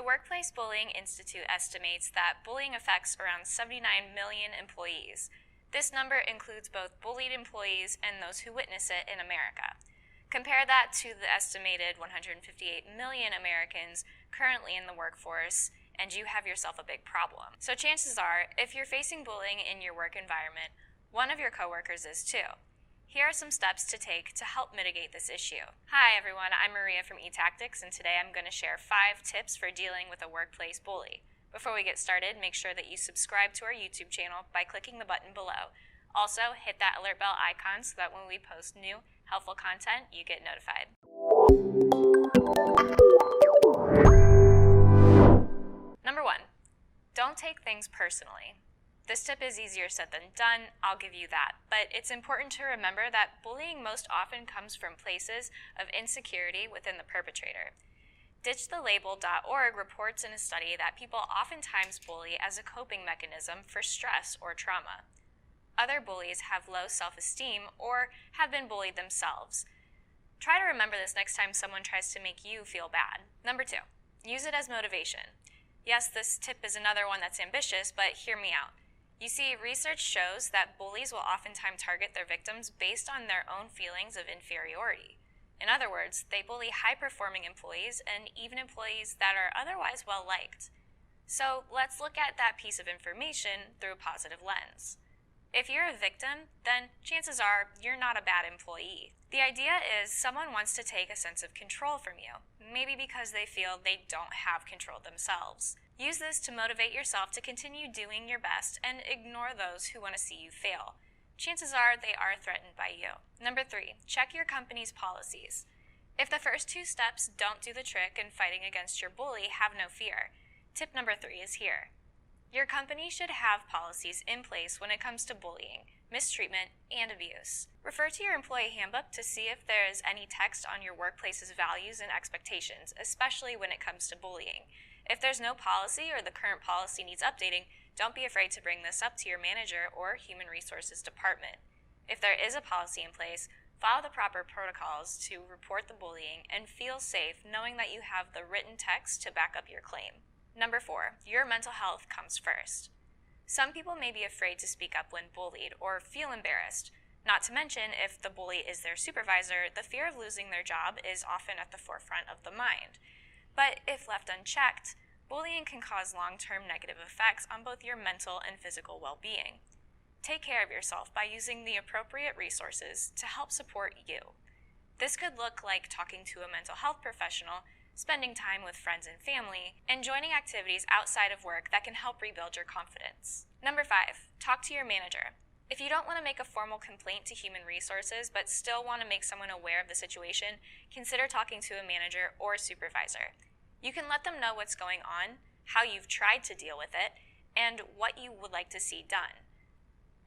Workplace Bullying Institute estimates that bullying affects around 79 million employees. This number includes both bullied employees and those who witness it in America. Compare that to the estimated 158 million Americans currently in the workforce, and you have yourself a big problem. So chances are, if you're facing bullying in your work environment, one of your coworkers is too. Here are some steps to take to help mitigate this issue. Hi everyone, I'm Maria from eTactics, and today I'm going to share 5 tips for dealing with a workplace bully. Before we get started, make sure that you subscribe to our YouTube channel by clicking the button below. Also, hit that alert bell icon so that when we post new, helpful content, you get notified. Number 1, don't take things personally. This tip is easier said than done, I'll give you that, but it's important to remember that bullying most often comes from places of insecurity within the perpetrator. DitchTheLabel.org reports in a study that people oftentimes bully as a coping mechanism for stress or trauma. Other bullies have low self-esteem or have been bullied themselves. Try to remember this next time someone tries to make you feel bad. Number 2, use it as motivation. Yes, this tip is another one that's ambitious, but hear me out. You see, research shows that bullies will oftentimes target their victims based on their own feelings of inferiority. In other words, they bully high-performing employees and even employees that are otherwise well-liked. So let's look at that piece of information through a positive lens. If you're a victim, then chances are you're not a bad employee. The idea is someone wants to take a sense of control from you, maybe because they feel they don't have control themselves. Use this to motivate yourself to continue doing your best and ignore those who want to see you fail. Chances are they are threatened by you. Number 3, check your company's policies. If the first 2 steps don't do the trick in fighting against your bully, have no fear. Tip number 3 is here. Your company should have policies in place when it comes to bullying, mistreatment, and abuse. Refer to your employee handbook to see if there is any text on your workplace's values and expectations, especially when it comes to bullying. If there's no policy or the current policy needs updating, don't be afraid to bring this up to your manager or human resources department. If there is a policy in place, follow the proper protocols to report the bullying and feel safe knowing that you have the written text to back up your claim. Number 4, your mental health comes first. Some people may be afraid to speak up when bullied or feel embarrassed. Not to mention, if the bully is their supervisor, the fear of losing their job is often at the forefront of the mind. But if left unchecked, bullying can cause long-term negative effects on both your mental and physical well-being. Take care of yourself by using the appropriate resources to help support you. This could look like talking to a mental health professional, spending time with friends and family, and joining activities outside of work that can help rebuild your confidence. Number 5, talk to your manager. If you don't want to make a formal complaint to human resources but still want to make someone aware of the situation, consider talking to a manager or supervisor. You can let them know what's going on, how you've tried to deal with it, and what you would like to see done.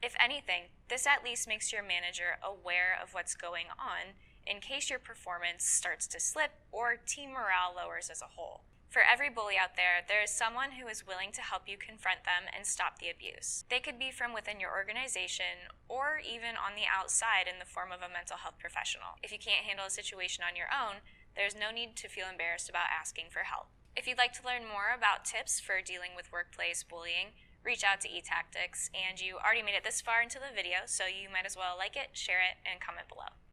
If anything, this at least makes your manager aware of what's going on in case your performance starts to slip or team morale lowers as a whole. For every bully out there, there is someone who is willing to help you confront them and stop the abuse. They could be from within your organization or even on the outside in the form of a mental health professional. If you can't handle a situation on your own, there's no need to feel embarrassed about asking for help. If you'd like to learn more about tips for dealing with workplace bullying, reach out to eTactics, and you already made it this far into the video, so you might as well like it, share it, and comment below.